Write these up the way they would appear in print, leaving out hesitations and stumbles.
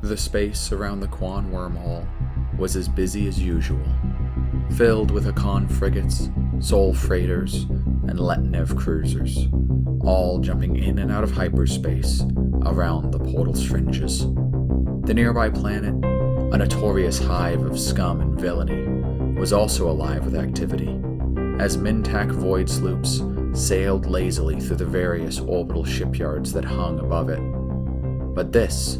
The space around the Quan wormhole was as busy as usual, filled with Hakan frigates, Sol freighters, and Letnev cruisers, all jumping in and out of hyperspace around the portal's fringes. The nearby planet, a notorious hive of scum and villainy, was also alive with activity, as Mintak void sloops sailed lazily through the various orbital shipyards that hung above it. But this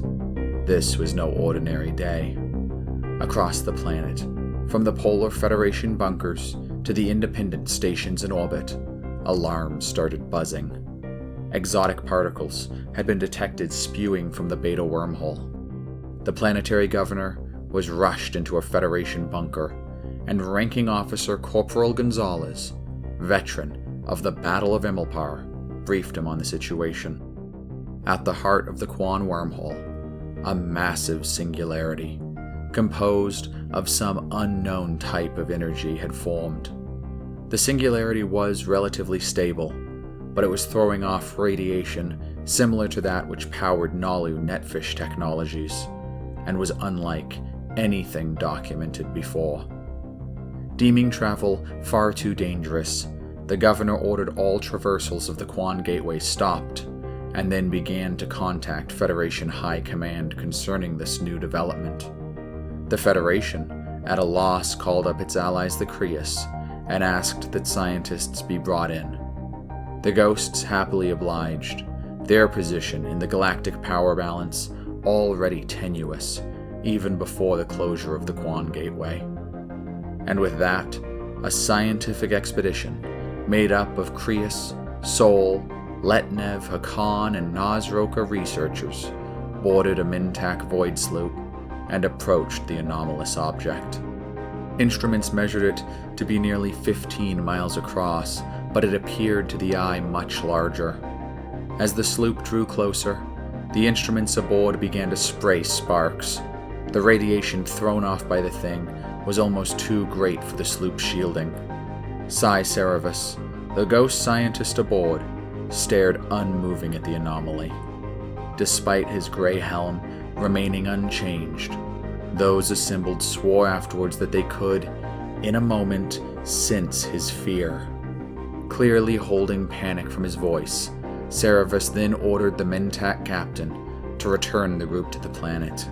was no ordinary day. Across the planet, from the Polar Federation bunkers to the independent stations in orbit, alarms started buzzing. Exotic particles had been detected spewing from the Beta wormhole. The planetary governor was rushed into a Federation bunker, and Ranking Officer Corporal Gonzalez, veteran of the Battle of Imilpar, briefed him on the situation. At the heart of the Quan wormhole, a massive singularity, composed of some unknown type of energy, had formed. The singularity was relatively stable, but it was throwing off radiation similar to that which powered Nalu netfish technologies, and was unlike anything documented before. Deeming travel far too dangerous, the governor ordered all traversals of the Quan Gateway stopped, and then began to contact Federation High Command concerning this new development. The Federation, at a loss, called up its allies the Krias and asked that scientists be brought in. The Ghosts happily obliged, their position in the galactic power balance already tenuous even before the closure of the Quan Gateway. And with that, a scientific expedition made up of Krias, Sol, Letnev, Hakan, and Nazroka researchers boarded a Mintak void sloop and approached the anomalous object. Instruments measured it to be nearly 15 miles across, but it appeared to the eye much larger. As the sloop drew closer, the instruments aboard began to spray sparks. The radiation thrown off by the thing was almost too great for the sloop's shielding. Sai Cerevis, the ghost scientist aboard, stared unmoving at the anomaly. Despite his gray helm remaining unchanged, those assembled swore afterwards that they could, in a moment, sense his fear. Clearly holding panic from his voice, Cerevis then ordered the Mintak captain to return the group to the planet.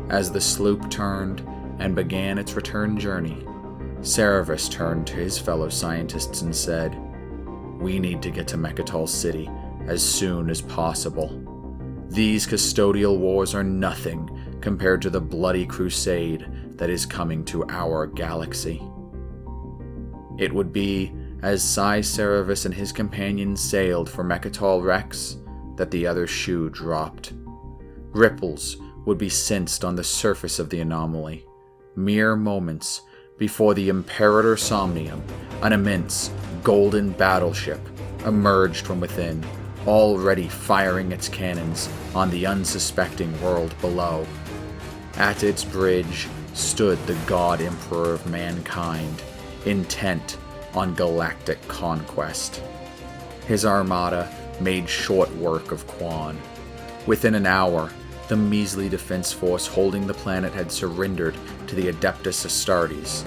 As the sloop turned and began its return journey, Cerevis turned to his fellow scientists and said, "We need to get to Mechatol City as soon as possible. These custodial wars are nothing compared to the bloody crusade that is coming to our galaxy." It would be as Sai Cerevis and his companions sailed for Mechatol Rex that the other shoe dropped. Ripples would be sensed on the surface of the anomaly, mere moments before the Imperator Somnium, an immense golden battleship, emerged from within, already firing its cannons on the unsuspecting world below. At its bridge stood the God Emperor of mankind, intent on galactic conquest. His armada made short work of Quan. Within an hour, the measly defense force holding the planet had surrendered to the Adeptus Astartes,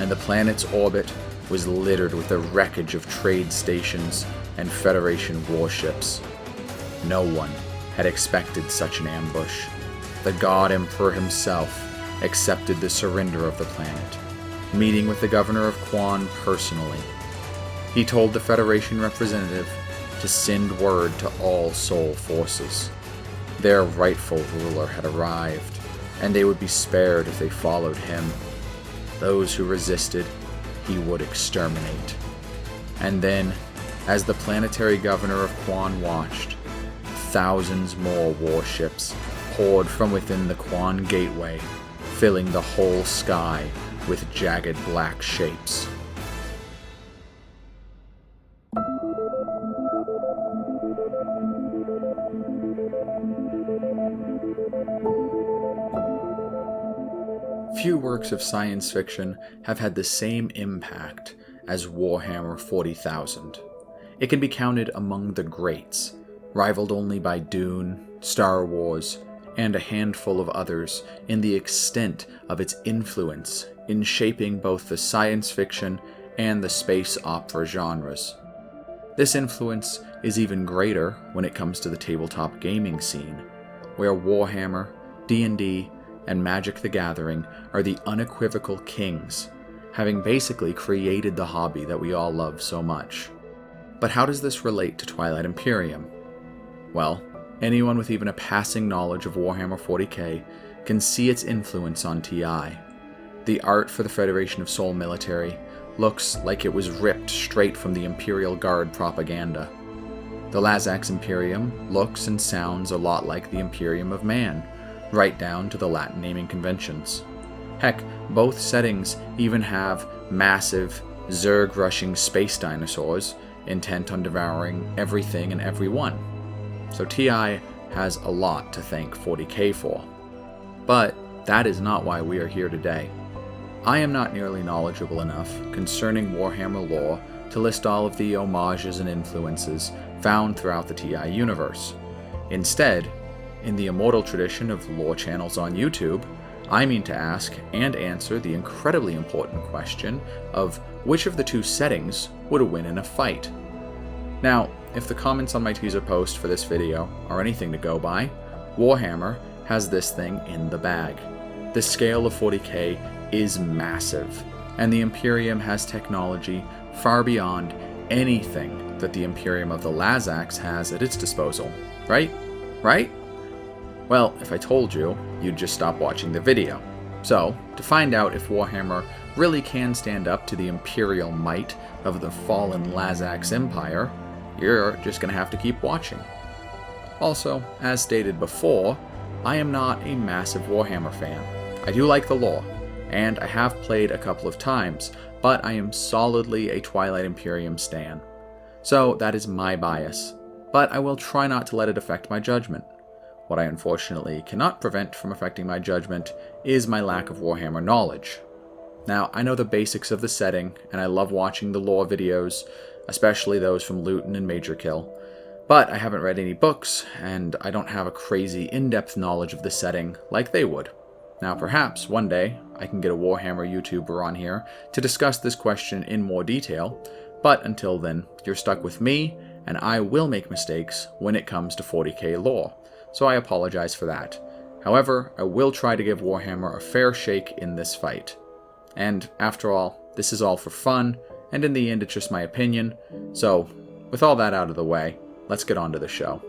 and the planet's orbit was littered with the wreckage of trade stations and Federation warships. No one had expected such an ambush. The God Emperor himself accepted the surrender of the planet, meeting with the governor of Quan personally. He told the Federation representative to send word to all Sol forces. Their rightful ruler had arrived, and they would be spared if they followed him. Those who resisted, he would exterminate. And then, as the planetary governor of Quan watched, thousands more warships poured from within the Quan Gateway, filling the whole sky with jagged black shapes. Few works of science fiction have had the same impact as Warhammer 40,000. It can be counted among the greats, rivaled only by Dune, Star Wars, and a handful of others in the extent of its influence in shaping both the science fiction and the space opera genres. This influence is even greater when it comes to the tabletop gaming scene, where Warhammer, D&D, and Magic the Gathering are the unequivocal kings, having basically created the hobby that we all love so much. But how does this relate to Twilight Imperium? Well, anyone with even a passing knowledge of Warhammer 40k can see its influence on TI. The art for the Federation of Soul military looks like it was ripped straight from the Imperial Guard propaganda. The Lazax Imperium looks and sounds a lot like the Imperium of Man, right down to the Latin naming conventions. Heck, both settings even have massive, zerg-rushing space dinosaurs intent on devouring everything and everyone. So TI has a lot to thank 40k for. But that is not why we are here today. I am not nearly knowledgeable enough concerning Warhammer lore to list all of the homages and influences found throughout the TI universe. Instead, in the immortal tradition of lore channels on YouTube, I mean to ask and answer the incredibly important question of which of the two settings would win in a fight. Now, if the comments on my teaser post for this video are anything to go by, Warhammer has this thing in the bag. The scale of 40k is massive, and the Imperium has technology far beyond anything that the Imperium of the Lazax has at its disposal. Right? Right? Well, if I told you, you'd just stop watching the video. So, to find out if Warhammer really can stand up to the imperial might of the fallen Lazax Empire, you're just gonna have to keep watching. Also, as stated before, I am not a massive Warhammer fan. I do like the lore, and I have played a couple of times, but I am solidly a Twilight Imperium stan. So that is my bias, but I will try not to let it affect my judgment. What I unfortunately cannot prevent from affecting my judgment is my lack of Warhammer knowledge. Now, I know the basics of the setting, and I love watching the lore videos, especially those from Luton and Major Kill, but I haven't read any books, and I don't have a crazy in-depth knowledge of the setting like they would. Now, perhaps one day I can get a Warhammer YouTuber on here to discuss this question in more detail, but until then, you're stuck with me, and I will make mistakes when it comes to 40k lore, so I apologize for that. However, I will try to give Warhammer a fair shake in this fight. And after all, this is all for fun, and in the end it's just my opinion, so with all that out of the way, let's get on to the show.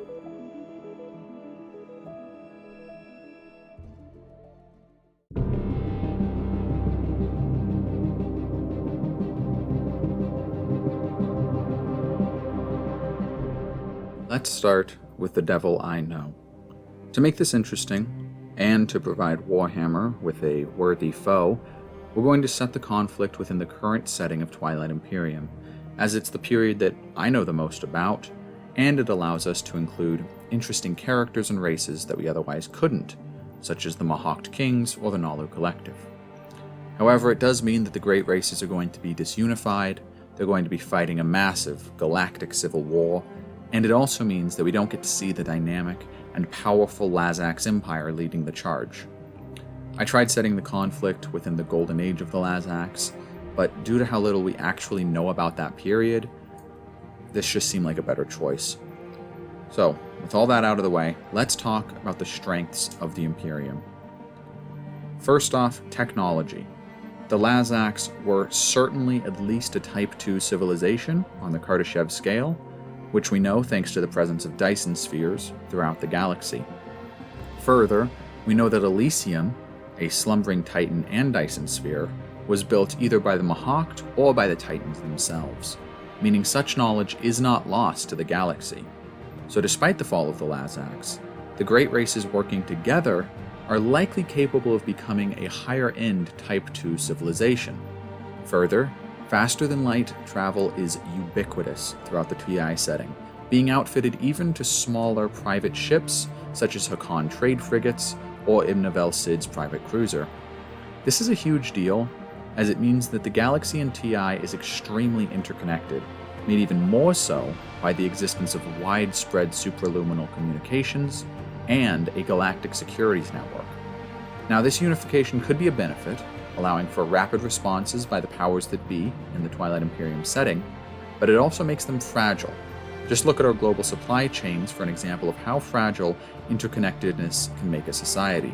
Let's start with the devil I know. To make this interesting, and to provide Warhammer with a worthy foe, we're going to set the conflict within the current setting of Twilight Imperium, as it's the period that I know the most about, and it allows us to include interesting characters and races that we otherwise couldn't, such as the Mahawked Kings or the Nalu Collective. However, it does mean that the great races are going to be disunified, they're going to be fighting a massive galactic civil war, and it also means that we don't get to see the dynamic and powerful Lazax Empire leading the charge. I tried setting the conflict within the golden age of the Lazax, but due to how little we actually know about that period, this just seemed like a better choice. So, with all that out of the way, let's talk about the strengths of the Imperium. First off, technology. The Lazax were certainly at least a Type 2 civilization on the Kardashev scale, which we know thanks to the presence of Dyson spheres throughout the galaxy. Further, we know that Elysium, a slumbering Titan and Dyson sphere, was built either by the Mahawked or by the Titans themselves, meaning such knowledge is not lost to the galaxy. So despite the fall of the Lazax, the great races working together are likely capable of becoming a higher-end Type 2 civilization. Further, faster-than-light travel is ubiquitous throughout the TI setting, being outfitted even to smaller private ships such as Hakan trade frigates or Ibn Vel-Sid's private cruiser. This is a huge deal, as it means that the galaxy in TI is extremely interconnected, made even more so by the existence of widespread supraluminal communications, and a galactic securities network. Now, this unification could be a benefit, allowing for rapid responses by the powers that be in the Twilight Imperium setting, but it also makes them fragile. Just look at our global supply chains for an example of how fragile interconnectedness can make a society.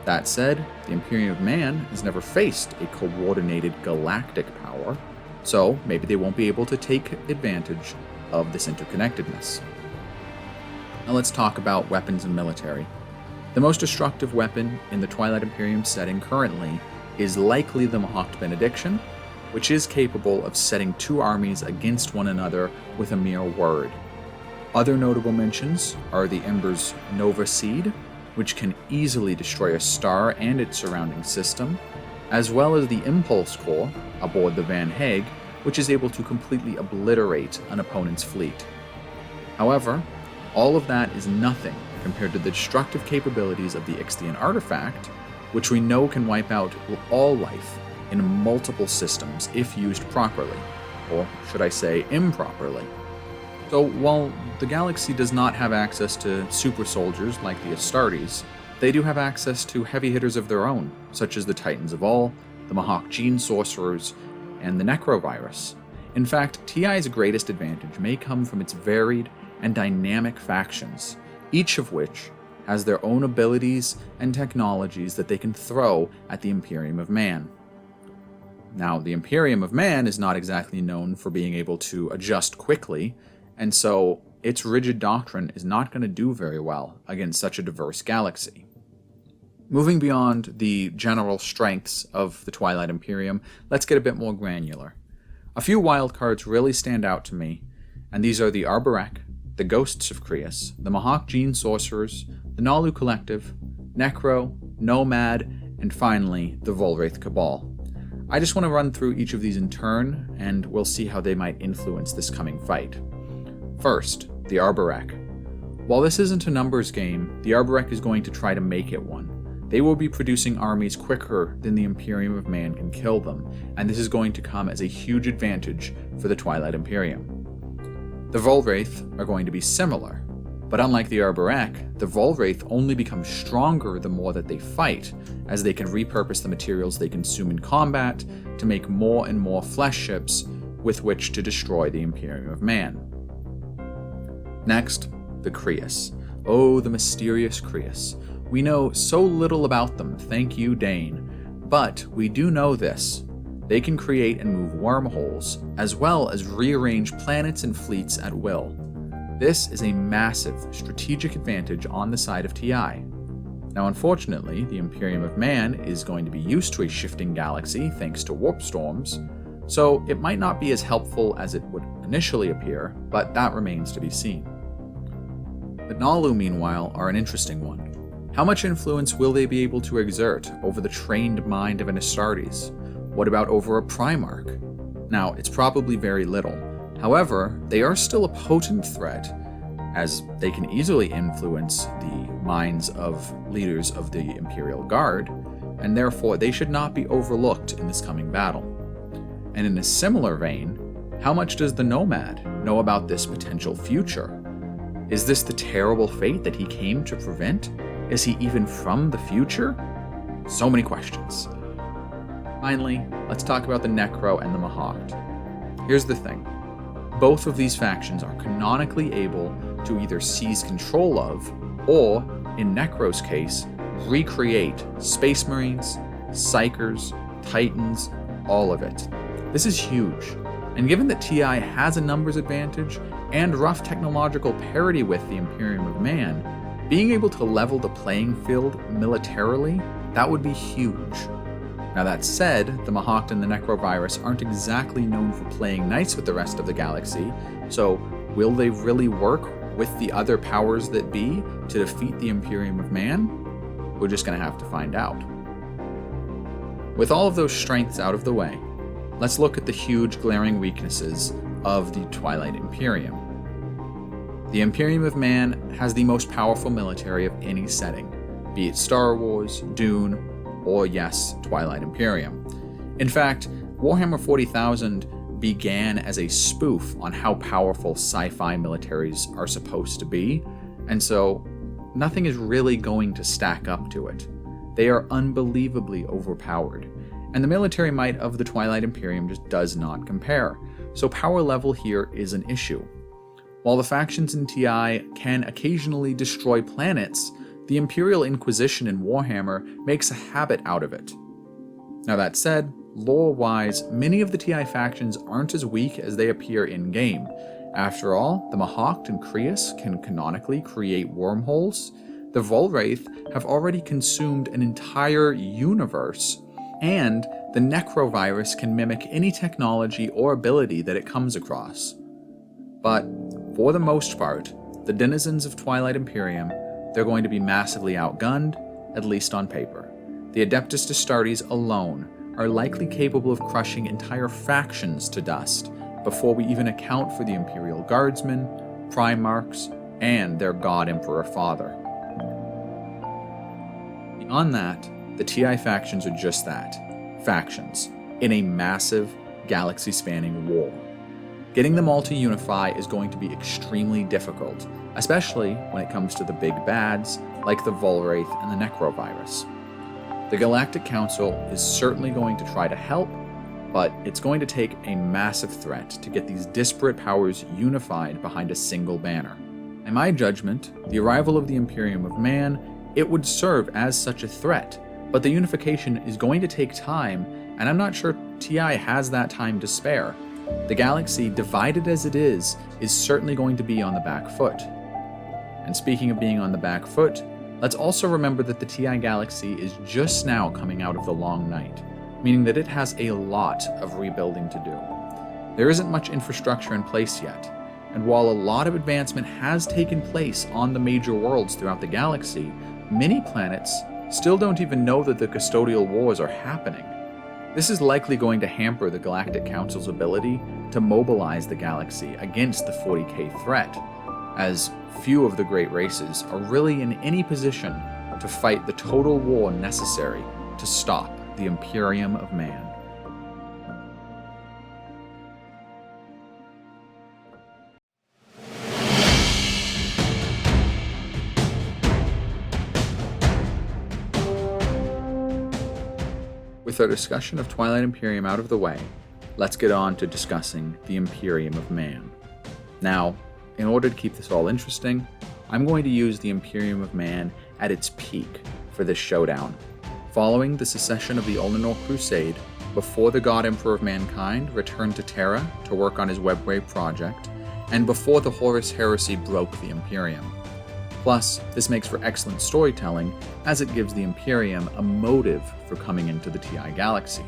That said, the Imperium of Man has never faced a coordinated galactic power, so maybe they won't be able to take advantage of this interconnectedness. Now let's talk about weapons and military. The most destructive weapon in the Twilight Imperium setting currently is likely the Mahawked Benediction, which is capable of setting two armies against one another with a mere word. Other notable mentions are the Ember's Nova Seed, which can easily destroy a star and its surrounding system, as well as the Impulse Core aboard the Van Hague, which is able to completely obliterate an opponent's fleet. However, all of that is nothing compared to the destructive capabilities of the Ixtian artifact, which we know can wipe out all life in multiple systems if used properly, or should I say improperly. So while the galaxy does not have access to super soldiers like the Astartes, they do have access to heavy hitters of their own, such as the Titans of All, the Mahawk Gene Sorcerers, and the Necrovirus. In fact, TI's greatest advantage may come from its varied and dynamic factions, each of which has their own abilities and technologies that they can throw at the Imperium of Man. Now, the Imperium of Man is not exactly known for being able to adjust quickly, and so its rigid doctrine is not going to do very well against such a diverse galaxy. Moving beyond the general strengths of the Twilight Imperium, let's get a bit more granular. A few wildcards really stand out to me, and these are the Arborek, the Ghosts of Creus, the Mahawk Gene Sorcerers, the Nalu Collective, Necro, Nomad, and finally, the Volwraith Cabal. I just want to run through each of these in turn, and we'll see how they might influence this coming fight. First, the Arborek. While this isn't a numbers game, the Arborek is going to try to make it one. They will be producing armies quicker than the Imperium of Man can kill them, and this is going to come as a huge advantage for the Twilight Imperium. The Volwraith are going to be similar, but unlike the Arborek, the Volwraith only become stronger the more that they fight, as they can repurpose the materials they consume in combat to make more and more flesh ships with which to destroy the Imperium of Man. Next, the Creus. Oh, the mysterious Creus. We know so little about them, thank you, Dane, but we do know this. They can create and move wormholes, as well as rearrange planets and fleets at will. This is a massive strategic advantage on the side of TI. Now, unfortunately, the Imperium of Man is going to be used to a shifting galaxy thanks to warp storms, so it might not be as helpful as it would initially appear, but that remains to be seen. The Nalu, meanwhile, are an interesting one. How much influence will they be able to exert over the trained mind of an Astartes? What about over a Primarch? Now, it's probably very little. However, they are still a potent threat, as they can easily influence the minds of leaders of the Imperial Guard, and therefore they should not be overlooked in this coming battle. And in a similar vein, how much does the Nomad know about this potential future? Is this the terrible fate that he came to prevent? Is he even from the future? So many questions. Finally, let's talk about the Necro and the Mahawked. Here's the thing. Both of these factions are canonically able to either seize control of, or, in Necro's case, recreate Space Marines, Psychers, Titans, all of it. This is huge, and given that TI has a numbers advantage and rough technological parity with the Imperium of Man, being able to level the playing field militarily, that would be huge. Now that said, the Mahawked and the Necrovirus aren't exactly known for playing nice with the rest of the galaxy, so will they really work with the other powers that be to defeat the Imperium of Man? We're just going to have to find out. With all of those strengths out of the way, let's look at the huge glaring weaknesses of the Twilight Imperium. The Imperium of Man has the most powerful military of any setting, be it Star Wars, Dune, or yes, Twilight Imperium. In fact, Warhammer 40,000 began as a spoof on how powerful sci-fi militaries are supposed to be, and so nothing is really going to stack up to it. They are unbelievably overpowered, and the military might of the Twilight Imperium just does not compare, so power level here is an issue. While the factions in TI can occasionally destroy planets, the Imperial Inquisition in Warhammer makes a habit out of it. Now that said, lore-wise, many of the TI factions aren't as weak as they appear in-game. After all, the Mahacht and Krius can canonically create wormholes, the Volwraith have already consumed an entire universe, and the Necrovirus can mimic any technology or ability that it comes across. But, for the most part, the denizens of Twilight Imperium, they're going to be massively outgunned, at least on paper. The Adeptus Astartes alone are likely capable of crushing entire factions to dust, before we even account for the Imperial Guardsmen, Primarchs, and their God Emperor Father. Beyond that, the TI factions are just that, factions, in a massive, galaxy-spanning war. Getting them all to unify is going to be extremely difficult, especially when it comes to the big bads, like the Volwraith and the Necrovirus. The Galactic Council is certainly going to try to help, but it's going to take a massive threat to get these disparate powers unified behind a single banner. In my judgment, the arrival of the Imperium of Man, it would serve as such a threat, but the unification is going to take time, and I'm not sure TI has that time to spare. The galaxy, divided as it is certainly going to be on the back foot. And speaking of being on the back foot, let's also remember that the TI galaxy is just now coming out of the long night, meaning that it has a lot of rebuilding to do. There isn't much infrastructure in place yet, and while a lot of advancement has taken place on the major worlds throughout the galaxy, many planets still don't even know that the custodial wars are happening. This is likely going to hamper the Galactic Council's ability to mobilize the galaxy against the 40k threat, as few of the great races are really in any position to fight the total war necessary to stop the Imperium of Man. With our discussion of Twilight Imperium out of the way, let's get on to discussing the Imperium of Man. Now, in order to keep this all interesting, I'm going to use the Imperium of Man at its peak for this showdown. Following the secession of the Ulnanor Crusade, before the God Emperor of Mankind returned to Terra to work on his Webway project, and before the Horus Heresy broke the Imperium. Plus, this makes for excellent storytelling, as it gives the Imperium a motive for coming into the TI galaxy.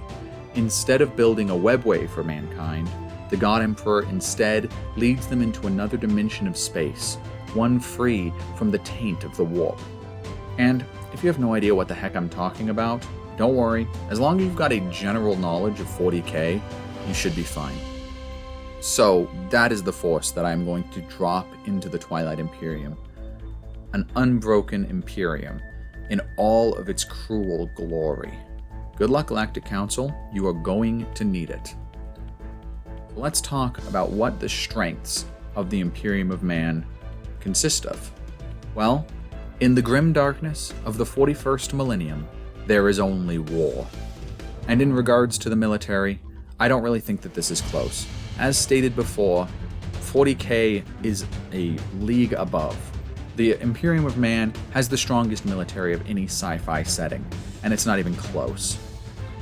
Instead of building a webway for mankind, the God Emperor instead leads them into another dimension of space, one free from the taint of the warp. And if you have no idea what the heck I'm talking about, don't worry, as long as you've got a general knowledge of 40k, you should be fine. So, that is the force that I'm going to drop into the Twilight Imperium. An unbroken Imperium, in all of its cruel glory. Good luck, Galactic Council, you are going to need it. Let's talk about what the strengths of the Imperium of Man consist of. Well, in the grim darkness of the 41st millennium, there is only war. And in regards to the military, I don't really think that this is close. As stated before, 40k is a league above. The Imperium of Man has the strongest military of any sci-fi setting, and it's not even close.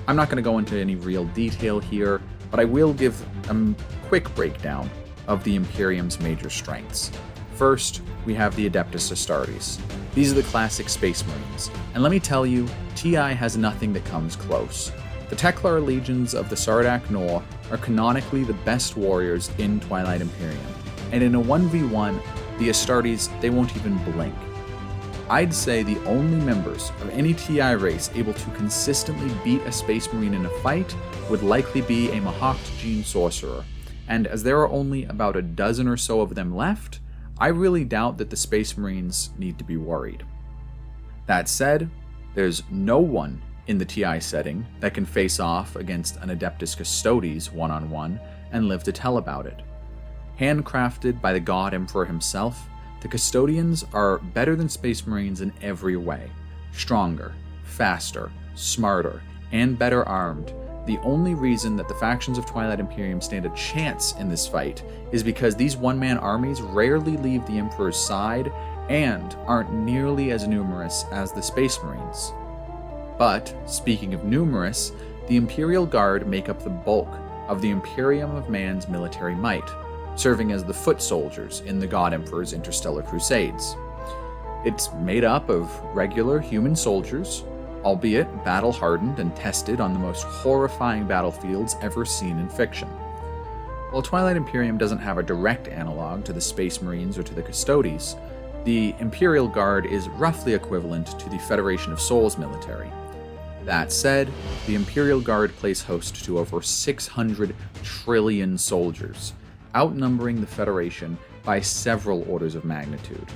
I'm not going to go into any real detail here, but I will give a quick breakdown of the Imperium's major strengths. First, we have the Adeptus Astartes. These are the classic Space Marines, and let me tell you, TI has nothing that comes close. The Teklar legions of the Sardak Nor are canonically the best warriors in Twilight Imperium, and in a 1v1, the Astartes, they won't even blink. I'd say the only members of any TI race able to consistently beat a Space Marine in a fight would likely be a Mahacht Gene Sorcerer, and as there are only about a dozen or so of them left, I really doubt that the Space Marines need to be worried. That said, there's no one in the TI setting that can face off against an Adeptus Custodes one-on-one and live to tell about it. Handcrafted by the God Emperor himself, the Custodians are better than Space Marines in every way. Stronger, faster, smarter, and better armed. The only reason that the factions of Twilight Imperium stand a chance in this fight is because these one-man armies rarely leave the Emperor's side and aren't nearly as numerous as the Space Marines. But, speaking of numerous, the Imperial Guard make up the bulk of the Imperium of Man's military might, serving as the foot soldiers in the God Emperor's interstellar crusades. It's made up of regular human soldiers, albeit battle-hardened and tested on the most horrifying battlefields ever seen in fiction. While Twilight Imperium doesn't have a direct analog to the Space Marines or to the Custodes, the Imperial Guard is roughly equivalent to the Federation of Souls military. That said, the Imperial Guard plays host to over 600 trillion soldiers, outnumbering the Federation by several orders of magnitude.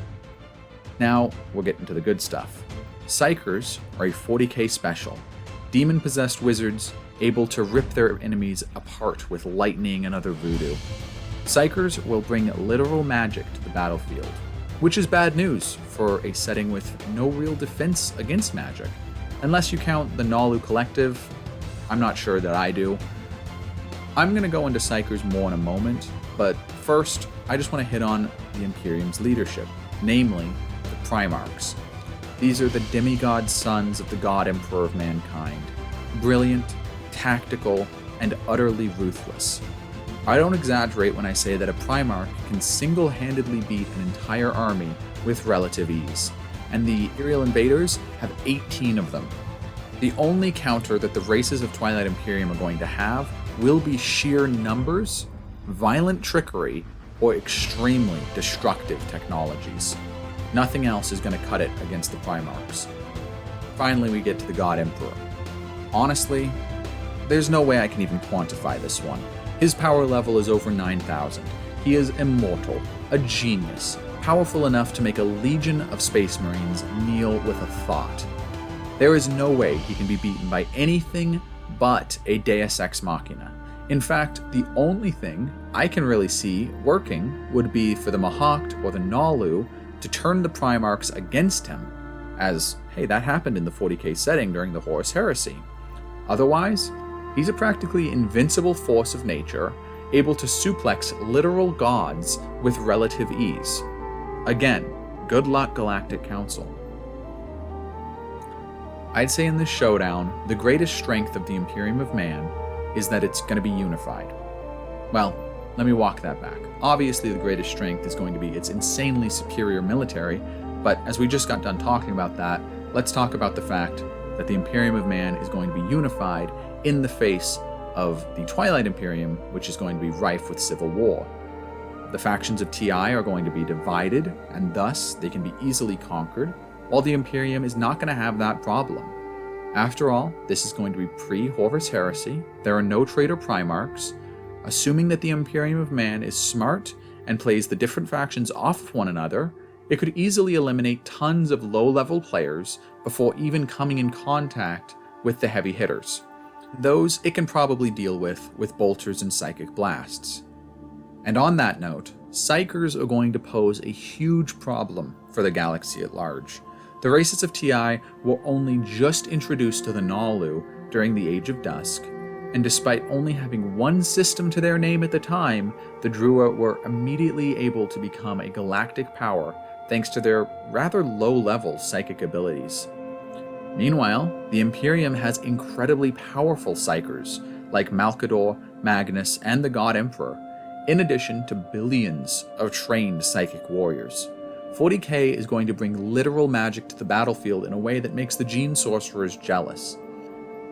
Now, we'll get into the good stuff. Psykers are a 40k special, demon-possessed wizards able to rip their enemies apart with lightning and other voodoo. Psykers will bring literal magic to the battlefield, which is bad news for a setting with no real defense against magic. Unless you count the Nalu Collective, I'm not sure that I do. I'm going to go into Psykers more in a moment, but first, I just want to hit on the Imperium's leadership, namely the Primarchs. These are the demigod sons of the God Emperor of mankind, brilliant, tactical, and utterly ruthless. I don't exaggerate when I say that a Primarch can single-handedly beat an entire army with relative ease, and the Imperial invaders have 18 of them. The only counter that the races of Twilight Imperium are going to have will be sheer numbers, violent trickery, or extremely destructive technologies. Nothing else is going to cut it against the Primarchs. Finally, we get to the God Emperor. Honestly, there's no way I can even quantify this one. His power level is over 9,000. He is immortal, a genius, powerful enough to make a legion of Space Marines kneel with a thought. There is no way he can be beaten by anything but a Deus Ex Machina. In fact, the only thing I can really see working would be for the Mahacht or the Nalu to turn the Primarchs against him, as, hey, that happened in the 40k setting during the Horus Heresy. Otherwise, he's a practically invincible force of nature, able to suplex literal gods with relative ease. Again, good luck, Galactic Council. I'd say in this showdown, the greatest strength of the Imperium of Man is that it's going to be unified. Well, let me walk that back. Obviously, the greatest strength is going to be its insanely superior military, but as we just got done talking about that, let's talk about the fact that the Imperium of Man is going to be unified in the face of the Twilight Imperium, which is going to be rife with civil war. The factions of TI are going to be divided, and thus they can be easily conquered, while the Imperium is not going to have that problem. After all, this is going to be pre-Horus Heresy, there are no traitor Primarchs. Assuming that the Imperium of Man is smart and plays the different factions off of one another, it could easily eliminate tons of low-level players before even coming in contact with the heavy hitters. Those it can probably deal with bolters and psychic blasts. And on that note, Psykers are going to pose a huge problem for the galaxy at large. The races of TI were only just introduced to the Nalu during the Age of Dusk, and despite only having one system to their name at the time, the Drua were immediately able to become a galactic power thanks to their rather low-level psychic abilities. Meanwhile, the Imperium has incredibly powerful Psykers, like Malkador, Magnus, and the God Emperor, in addition to billions of trained psychic warriors. 40k is going to bring literal magic to the battlefield in a way that makes the Gene Sorcerers jealous.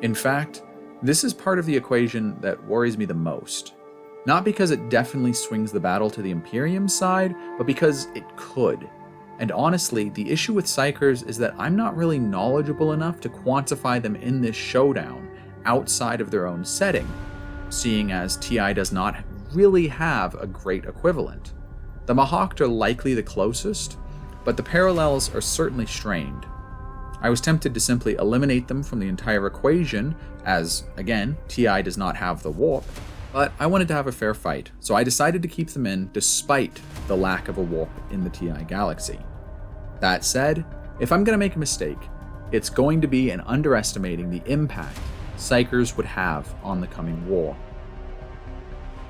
In fact, this is part of the equation that worries me the most. Not because it definitely swings the battle to the Imperium's side, but because it could. And honestly, the issue with Psykers is that I'm not really knowledgeable enough to quantify them in this showdown outside of their own setting, seeing as TI does not really have a great equivalent. The Mahacht are likely the closest, but the parallels are certainly strained. I was tempted to simply eliminate them from the entire equation, as, again, TI does not have the warp, But I wanted to have a fair fight, so I decided to keep them in despite the lack of a warp in the TI galaxy. That said, if I'm going to make a mistake, it's going to be in underestimating the impact Psykers would have on the coming war.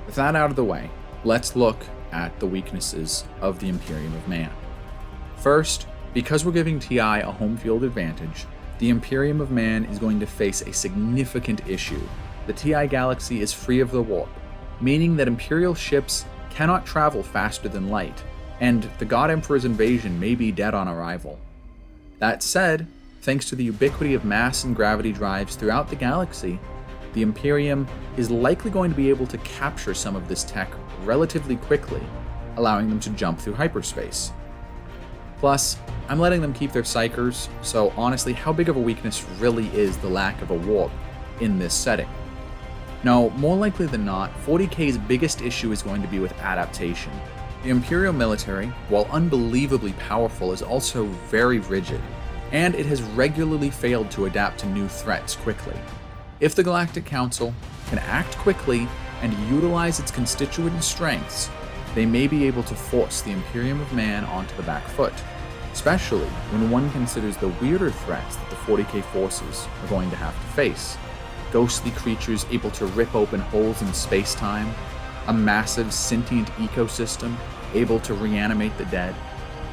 With that out of the way, let's look at the weaknesses of the Imperium of Man. First, because we're giving TI a home field advantage, the Imperium of Man is going to face a significant issue. The TI galaxy is free of the warp, meaning that Imperial ships cannot travel faster than light, and the God Emperor's invasion may be dead on arrival. That said, thanks to the ubiquity of mass and gravity drives throughout the galaxy, the Imperium is likely going to be able to capture some of this tech relatively quickly, allowing them to jump through hyperspace. Plus, I'm letting them keep their Psykers, so honestly, how big of a weakness really is the lack of a warp in this setting? No, more likely than not, 40k's biggest issue is going to be with adaptation. The Imperial military, while unbelievably powerful, is also very rigid, and it has regularly failed to adapt to new threats quickly. If the Galactic Council can act quickly and utilize its constituent strengths, they may be able to force the Imperium of Man onto the back foot, especially when one considers the weirder threats that the 40k forces are going to have to face. Ghostly creatures able to rip open holes in space-time, a massive sentient ecosystem able to reanimate the dead,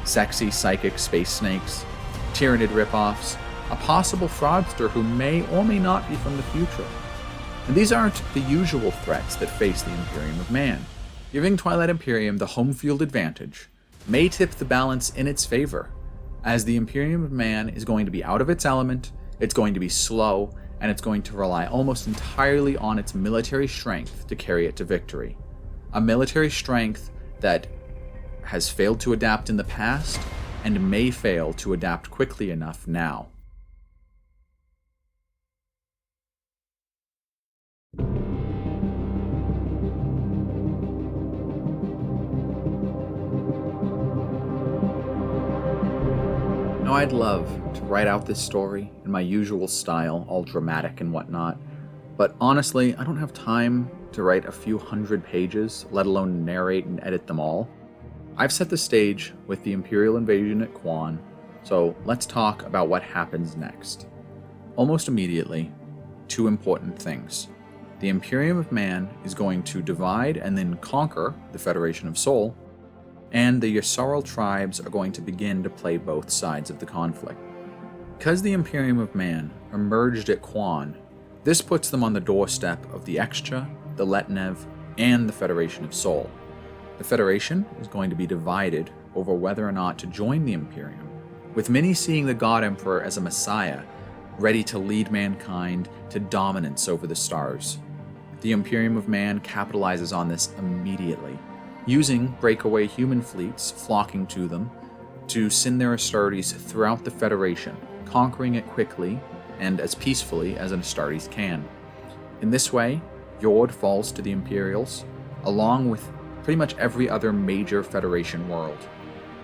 sexy psychic space snakes, Tyranid ripoffs, a possible fraudster who may or may not be from the future. And these aren't the usual threats that face the Imperium of Man. Giving Twilight Imperium the home field advantage may tip the balance in its favor, as the Imperium of Man is going to be out of its element, it's going to be slow, and it's going to rely almost entirely on its military strength to carry it to victory. A military strength that has failed to adapt in the past and may fail to adapt quickly enough now. Now, I'd love to write out this story in my usual style, all dramatic and whatnot, but honestly, I don't have time to write a few hundred pages, let alone narrate and edit them all. I've set the stage with the Imperial invasion at Quan, so let's talk about what happens next. Almost immediately, two important things. The Imperium of Man is going to divide and then conquer the Federation of Sol, and the Yssaril tribes are going to begin to play both sides of the conflict. Because the Imperium of Man emerged at Quan, this puts them on the doorstep of the Extra, the Letnev, and the Federation of Sol. The Federation is going to be divided over whether or not to join the Imperium, with many seeing the God Emperor as a messiah, ready to lead mankind to dominance over the stars. The Imperium of Man capitalizes on this immediately, using breakaway human fleets flocking to them to send their Astartes throughout the Federation, conquering it quickly and as peacefully as an Astartes can. In this way, Yord falls to the Imperials, along with pretty much every other major Federation world.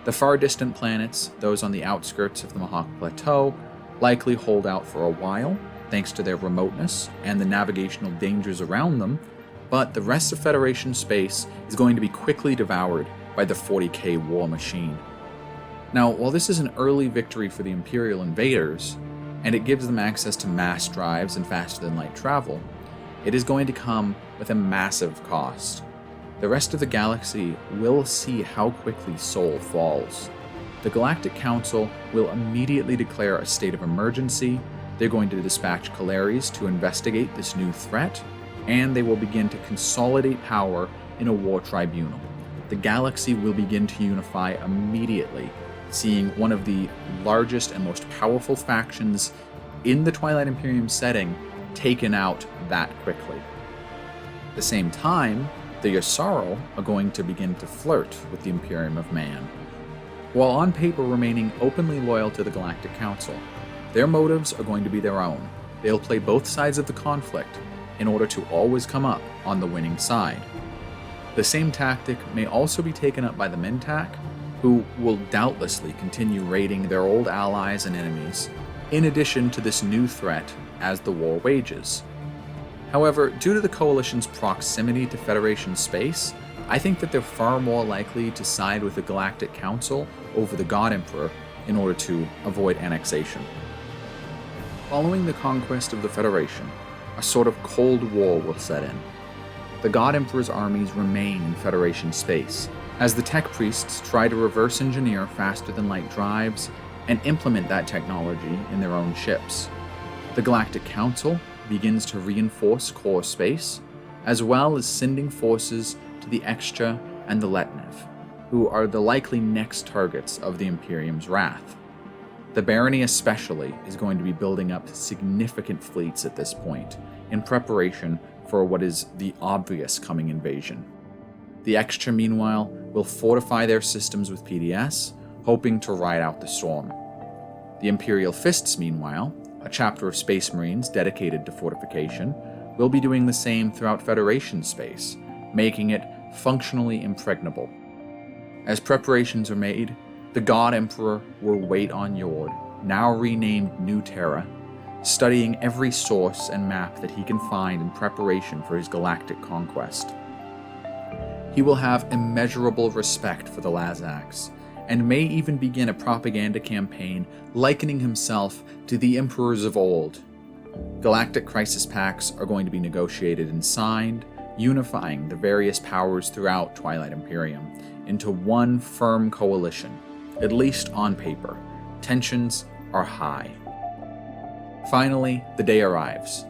The far distant planets, those on the outskirts of the Mahak Plateau, likely hold out for a while, thanks to their remoteness and the navigational dangers around them, but the rest of Federation space is going to be quickly devoured by the 40k war machine. Now, while this is an early victory for the Imperial invaders, and it gives them access to mass drives and faster-than-light travel, it is going to come with a massive cost. The rest of the galaxy will see how quickly Sol falls. The Galactic Council will immediately declare a state of emergency, they're going to dispatch Kalares to investigate this new threat, and they will begin to consolidate power in a war tribunal. The galaxy will begin to unify immediately, seeing one of the largest and most powerful factions in the Twilight Imperium setting taken out that quickly. At the same time, the Yssaril are going to begin to flirt with the Imperium of Man. While on paper remaining openly loyal to the Galactic Council, their motives are going to be their own. They'll play both sides of the conflict in order to always come up on the winning side. The same tactic may also be taken up by the Mentak, who will doubtlessly continue raiding their old allies and enemies, in addition to this new threat as the war wages. However, due to the Coalition's proximity to Federation space, I think that they're far more likely to side with the Galactic Council over the God Emperor in order to avoid annexation. Following the conquest of the Federation, a sort of Cold War will set in. The God Emperor's armies remain in Federation space, as the tech priests try to reverse engineer faster-than-light drives and implement that technology in their own ships. The Galactic Council begins to reinforce core space, as well as sending forces to the Extra and the Letnev, who are the likely next targets of the Imperium's wrath. The Barony especially is going to be building up significant fleets at this point, in preparation for what is the obvious coming invasion. The Extra, meanwhile, will fortify their systems with PDS, hoping to ride out the storm. The Imperial Fists, meanwhile, a chapter of Space Marines dedicated to fortification, will be doing the same throughout Federation space, making it functionally impregnable. As preparations are made, the God Emperor will wait on Yord, now renamed New Terra, studying every source and map that he can find in preparation for his galactic conquest. He will have immeasurable respect for the Lazaks, and may even begin a propaganda campaign likening himself to the emperors of old. Galactic crisis pacts are going to be negotiated and signed, unifying the various powers throughout Twilight Imperium into one firm coalition, at least on paper. Tensions are high. Finally, the day arrives.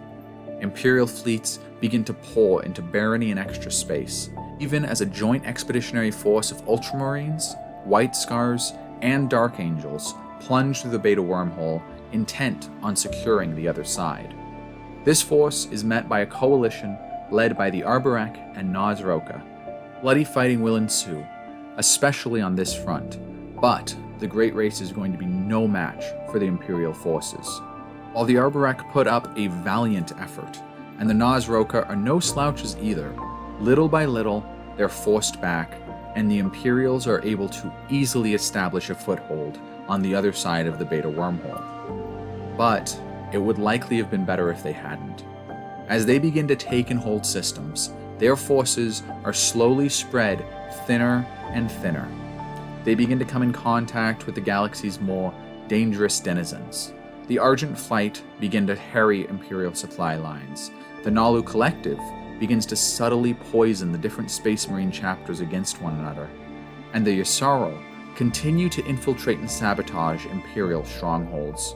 Imperial fleets begin to pour into Barony and Extra space, even as a joint expeditionary force of Ultramarines, White Scars, and Dark Angels plunge through the Beta wormhole, intent on securing the other side. This force is met by a coalition led by the Arborek and Nazroka. Bloody fighting will ensue, especially on this front, but the Great Race is going to be no match for the Imperial forces. While the Arborek put up a valiant effort, and the Nazroka are no slouches either, little by little they're forced back, and the Imperials are able to easily establish a foothold on the other side of the Beta wormhole. But it would likely have been better if they hadn't. As they begin to take and hold systems, their forces are slowly spread thinner and thinner. They begin to come in contact with the galaxy's more dangerous denizens. The Argent Flight begin to harry Imperial supply lines. The Nalu Collective begins to subtly poison the different Space Marine chapters against one another. And the Yssaril continue to infiltrate and sabotage Imperial strongholds.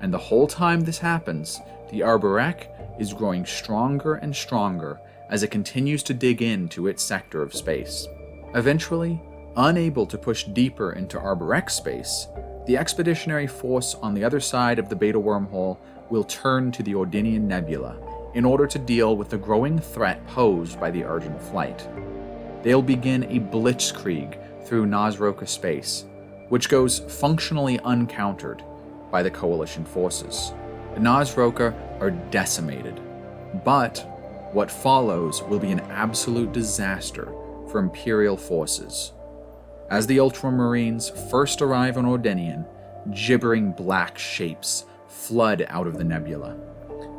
And the whole time this happens, the Arborek is growing stronger and stronger as it continues to dig into its sector of space. Eventually, unable to push deeper into Arborek space, the expeditionary force on the other side of the Beta wormhole will turn to the Ordinian Nebula in order to deal with the growing threat posed by the Argent Flight. They'll begin a blitzkrieg through Nazroka space, which goes functionally uncountered by the Coalition forces. The Nazroka are decimated, but what follows will be an absolute disaster for Imperial forces. As the Ultramarines first arrive on Ordinian, gibbering black shapes flood out of the nebula.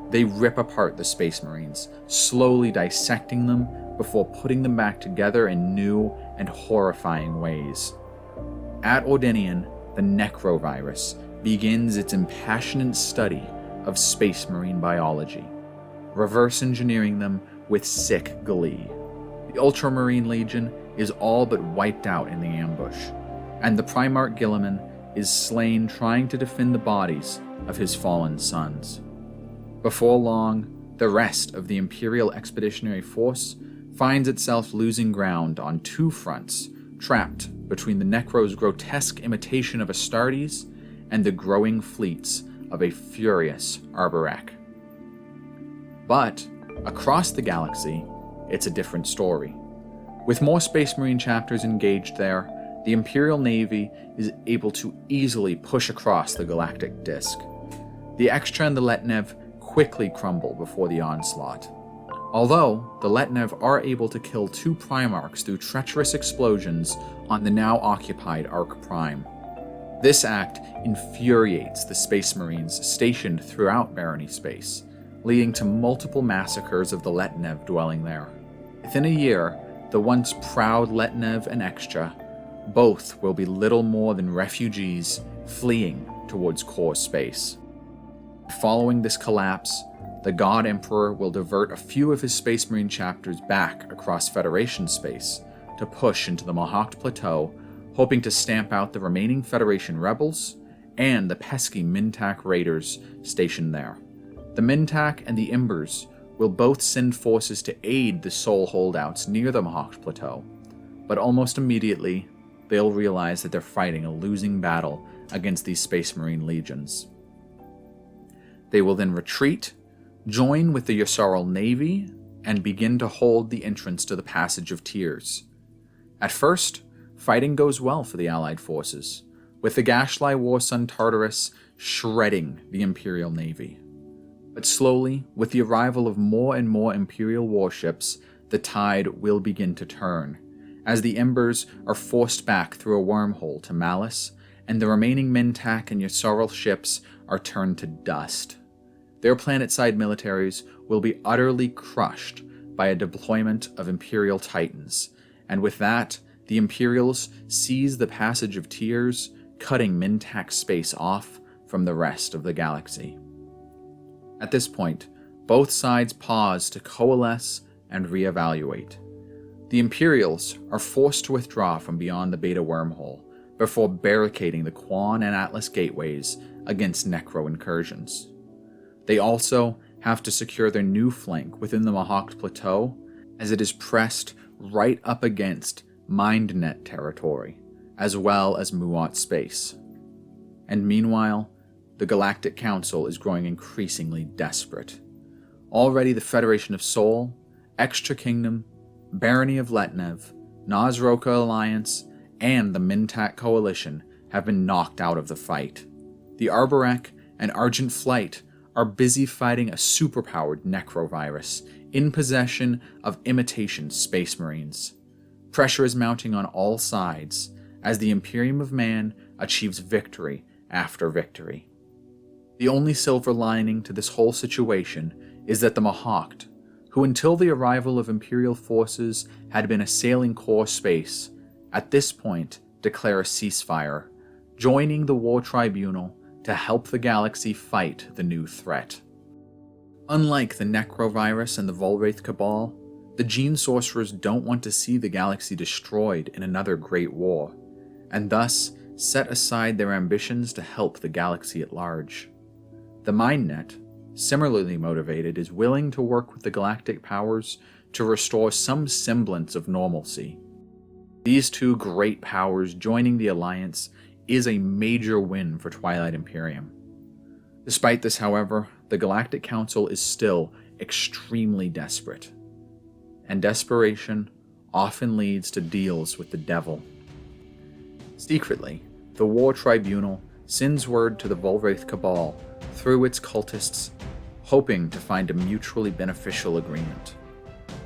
They rip apart the Space Marines, slowly dissecting them before putting them back together in new and horrifying ways. At Ordinian, the Necrovirus begins its impassioned study of Space Marine biology, reverse engineering them with sick glee. The Ultramarine Legion is all but wiped out in the ambush, and the Primarch Guilliman is slain trying to defend the bodies of his fallen sons. Before long, the rest of the Imperial Expeditionary Force finds itself losing ground on two fronts, trapped between the Necro's grotesque imitation of Astartes and the growing fleets of a furious Arborek. But across the galaxy, it's a different story. With more Space Marine chapters engaged there, the Imperial Navy is able to easily push across the galactic disk. The Extra and the Letnev quickly crumble before the onslaught. Although, the Letnev are able to kill two Primarchs through treacherous explosions on the now occupied Arc Prime. This act infuriates the Space Marines stationed throughout Barony space, leading to multiple massacres of the Letnev dwelling there. Within a year, the once proud Letnev and Extra both will be little more than refugees fleeing towards core space. Following this collapse, the God Emperor will divert a few of his Space Marine chapters back across Federation space to push into the Mahawk Plateau, hoping to stamp out the remaining Federation rebels and the pesky Mintak raiders stationed there. The Mintak and the Embers will both send forces to aid the Soul holdouts near the Mahawk Plateau, but almost immediately they'll realize that they're fighting a losing battle against these Space Marine legions. They will then retreat, join with the Yssaril Navy, and begin to hold the entrance to the Passage of Tears. At first, fighting goes well for the Allied forces, with the Gashlai Warsun Tartarus shredding the Imperial Navy. But slowly, with the arrival of more and more Imperial warships, the tide will begin to turn, as the Embers are forced back through a wormhole to Malice, and the remaining Mintak and Yssaril ships are turned to dust. Their planet-side militaries will be utterly crushed by a deployment of Imperial Titans, and with that, the Imperials seize the Passage of Tears, cutting Mintak space off from the rest of the galaxy. At this point, both sides pause to coalesce and reevaluate. The Imperials are forced to withdraw from beyond the Beta wormhole before barricading the Quan and Atlas gateways against Necro incursions. They also have to secure their new flank within the Mahawk Plateau, as it is pressed right up against MindNet territory, as well as Muat space. And meanwhile, the Galactic Council is growing increasingly desperate. Already the Federation of Sol, Extra Kingdom, Barony of Letnev, Nazroka Alliance, and the Mintak Coalition have been knocked out of the fight. The Arborek and Argent Flight are busy fighting a superpowered necrovirus in possession of imitation Space Marines. Pressure is mounting on all sides as the Imperium of Man achieves victory after victory. The only silver lining to this whole situation is that the Mahawk, who until the arrival of Imperial forces had been assailing core space, at this point declare a ceasefire, joining the War Tribunal to help the galaxy fight the new threat. Unlike the Necrovirus and the Volwraith Cabal, the Gene Sorcerers don't want to see the galaxy destroyed in another great war, and thus set aside their ambitions to help the galaxy at large. The MindNet, similarly motivated, is willing to work with the galactic powers to restore some semblance of normalcy. These two great powers joining the Alliance is a major win for Twilight Imperium. Despite this, however, the Galactic Council is still extremely desperate, and desperation often leads to deals with the devil. Secretly, the War Tribunal sends word to the Volwraith Cabal through its cultists, hoping to find a mutually beneficial agreement.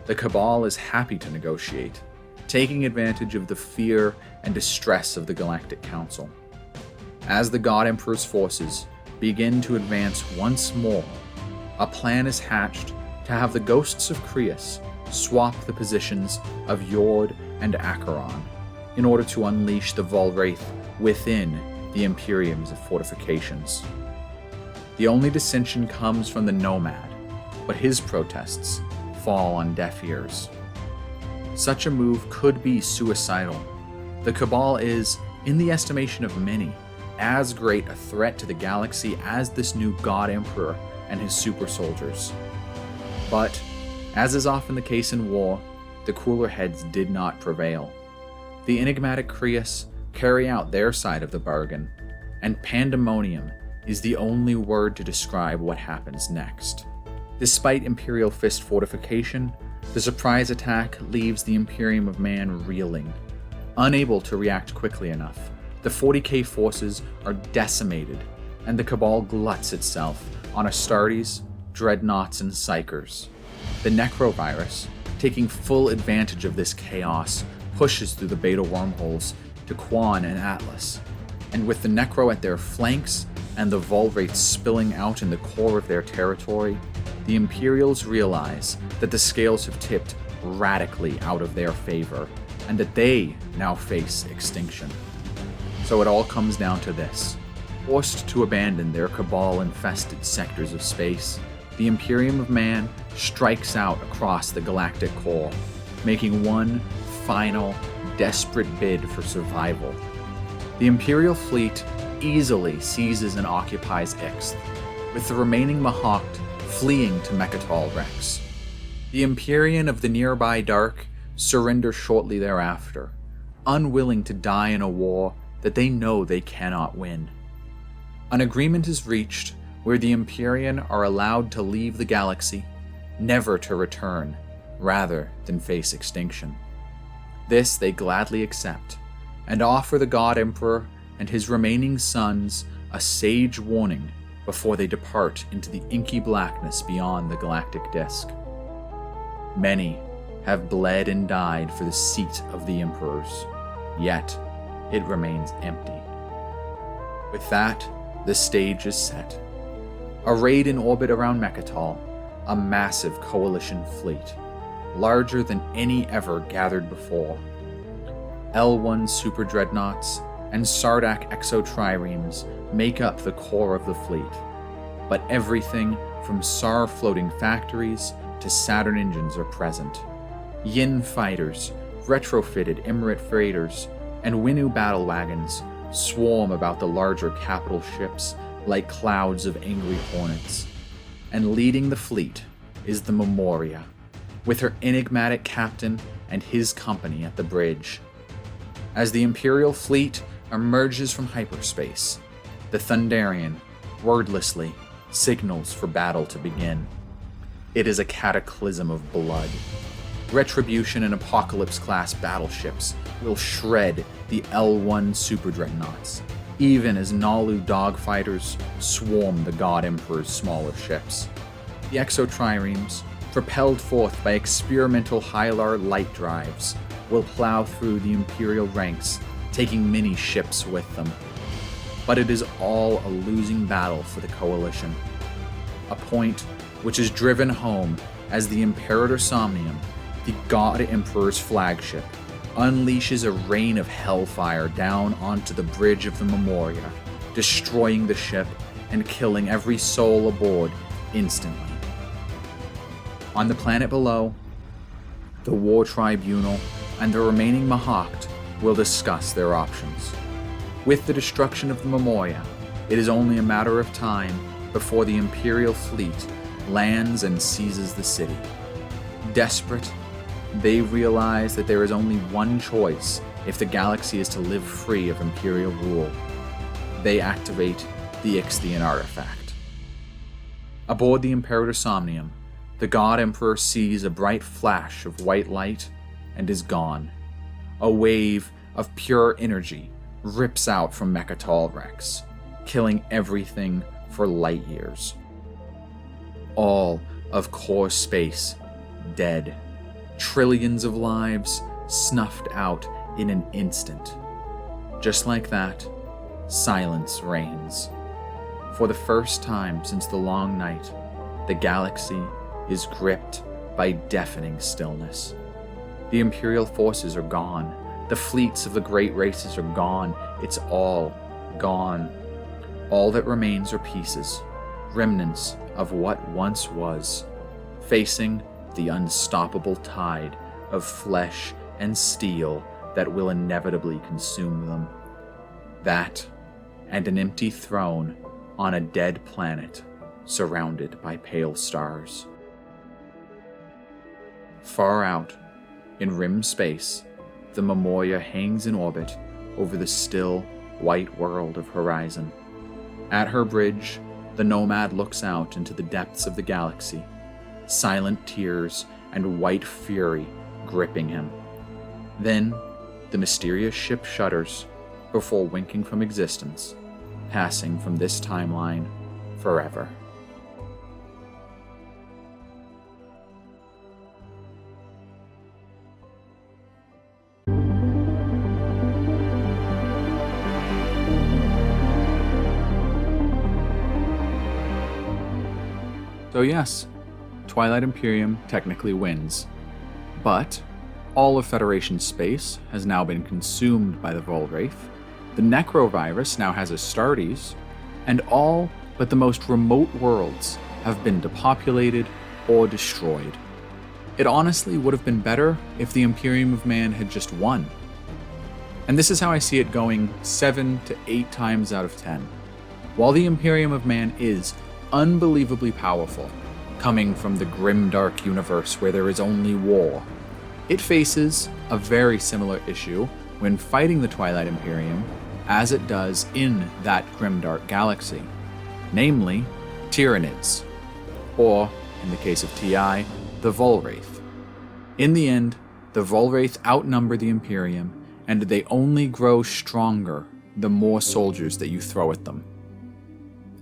The Cabal is happy to negotiate, taking advantage of the fear and distress of the Galactic Council. As the God Emperor's forces begin to advance once more, a plan is hatched to have the ghosts of Krius swap the positions of Yord and Acheron in order to unleash the Volwraith within the Imperium's fortifications. The only dissension comes from the Nomad, but his protests fall on deaf ears. Such a move could be suicidal. The Cabal is, in the estimation of many, as great a threat to the galaxy as this new God Emperor and his super soldiers. But, as is often the case in war, the cooler heads did not prevail. The enigmatic Krius carry out their side of the bargain, and pandemonium is the only word to describe what happens next. Despite Imperial Fist fortification, the surprise attack leaves the Imperium of Man reeling. Unable to react quickly enough, the 40k forces are decimated, and the Cabal gluts itself on Astartes, Dreadnoughts, and Psykers. The Necrovirus, taking full advantage of this chaos, pushes through the Beta wormholes to Quan and Atlas, and with the Necro at their flanks and the Volwraith spilling out in the core of their territory, the Imperials realize that the scales have tipped radically out of their favor, and that they now face extinction. So it all comes down to this. Forced to abandon their cabal-infested sectors of space, the Imperium of Man strikes out across the galactic core, making one final, desperate bid for survival. The Imperial fleet easily seizes and occupies Ixth, with the remaining Mahawkt fleeing to Mechatol Rex. The Empyrean of the nearby Dark surrender shortly thereafter, unwilling to die in a war that they know they cannot win. An agreement is reached where the Empyrean are allowed to leave the galaxy, never to return, rather than face extinction. This they gladly accept, and offer the God Emperor and his remaining sons a sage warning before they depart into the inky blackness beyond the galactic disk. Many have bled and died for the seat of the Emperors, yet it remains empty. With that, the stage is set. Arrayed in orbit around Mechatol, a massive coalition fleet, larger than any ever gathered before. L1 super dreadnoughts and Sardak exotriremes make up the core of the fleet, but everything from SAR floating factories to Saturn engines are present. Yin fighters, retrofitted Emirate freighters, and Winu battle wagons swarm about the larger capital ships like clouds of angry hornets. And leading the fleet is the Memoria, with her enigmatic captain and his company at the bridge. As the Imperial fleet emerges from hyperspace, the Thunderian, wordlessly, signals for battle to begin. It is a cataclysm of blood. Retribution and Apocalypse-class battleships will shred the L1 super dreadnoughts, even as Nalu dogfighters swarm the God Emperor's smaller ships. The exotriremes, propelled forth by experimental Hylar light drives, will plow through the Imperial ranks, taking many ships with them. But it is all a losing battle for the Coalition. A point which is driven home as the Imperator Somnium, the God Emperor's flagship, unleashes a rain of hellfire down onto the bridge of the Memoria, destroying the ship and killing every soul aboard instantly. On the planet below, the War Tribunal and the remaining Mahawkt will discuss their options. With the destruction of the Memoria, it is only a matter of time before the Imperial fleet lands and seizes the city. Desperate, they realize that there is only one choice if the galaxy is to live free of Imperial rule. They activate the Ixthian artifact. Aboard the Imperator Somnium, the God Emperor sees a bright flash of white light and is gone. A wave of pure energy rips out from Mechatol Rex, killing everything for light years. All of core space dead. Trillions of lives snuffed out in an instant. Just like that, silence reigns. For the first time since the long night, the galaxy is gripped by deafening stillness. The Imperial forces are gone. The fleets of the great races are gone. It's all gone. All that remains are pieces, remnants of what once was, facing the unstoppable tide of flesh and steel that will inevitably consume them. That, and an empty throne on a dead planet surrounded by pale stars. Far out, in rim space, the Memoria hangs in orbit over the still, white world of Horizon. At her bridge, the Nomad looks out into the depths of the galaxy, silent tears and white fury gripping him. Then, the mysterious ship shudders before winking from existence, passing from this timeline forever. So yes, Twilight Imperium technically wins. But all of Federation space has now been consumed by the Volwraith, the Necrovirus now has Astartes, and all but the most remote worlds have been depopulated or destroyed. It honestly would have been better if the Imperium of Man had just won. And this is how I see it going 7 to 8 times out of 10. While the Imperium of Man is unbelievably powerful, coming from the grimdark universe where there is only war, it faces a very similar issue when fighting the Twilight Imperium as it does in that grimdark galaxy, namely Tyranids, or, in the case of TI, the Volwraith. In the end, the Volwraith outnumber the Imperium, and they only grow stronger the more soldiers that you throw at them.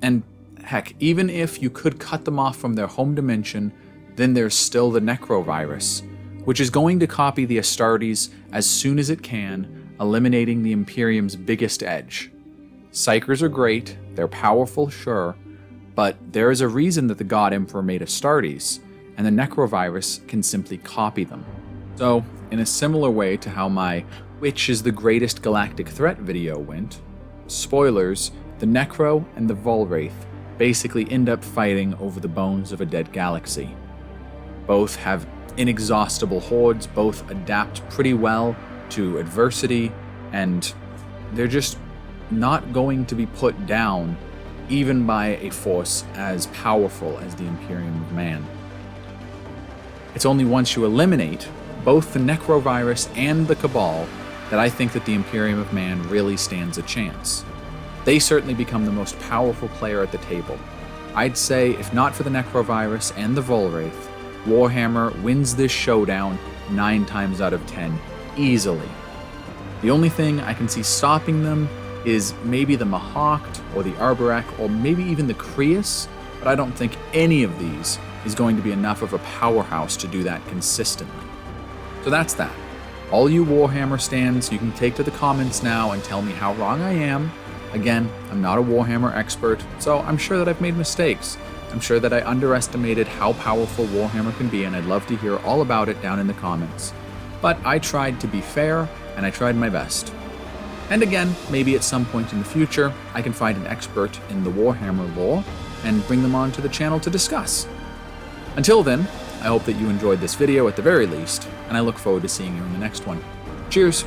And heck, even if you could cut them off from their home dimension, then there's still the Necrovirus, which is going to copy the Astartes as soon as it can, eliminating the Imperium's biggest edge. Psychers are great, they're powerful, sure, but there is a reason that the God Emperor made Astartes, and the Necrovirus can simply copy them. So, in a similar way to how my "Which is the greatest galactic threat" video went, spoilers, the Necro and the Volwraith basically end up fighting over the bones of a dead galaxy. Both have inexhaustible hordes, both adapt pretty well to adversity, and they're just not going to be put down even by a force as powerful as the Imperium of Man. It's only once you eliminate both the Necrovirus and the Cabal that I think that the Imperium of Man really stands a chance. They certainly become the most powerful player at the table. I'd say, if not for the Necrovirus and the Volwraith, Warhammer wins this showdown 9 times out of 10, easily. The only thing I can see stopping them is maybe the Mahact or the Arborak or maybe even the Kreus, but I don't think any of these is going to be enough of a powerhouse to do that consistently. So that's that. All you Warhammer stands, you can take to the comments now and tell me how wrong I am. Again, I'm not a Warhammer expert, so I'm sure that I've made mistakes. I'm sure that I underestimated how powerful Warhammer can be, and I'd love to hear all about it down in the comments. But I tried to be fair, and I tried my best. And again, maybe at some point in the future, I can find an expert in the Warhammer lore and bring them onto the channel to discuss. Until then, I hope that you enjoyed this video at the very least, and I look forward to seeing you in the next one. Cheers!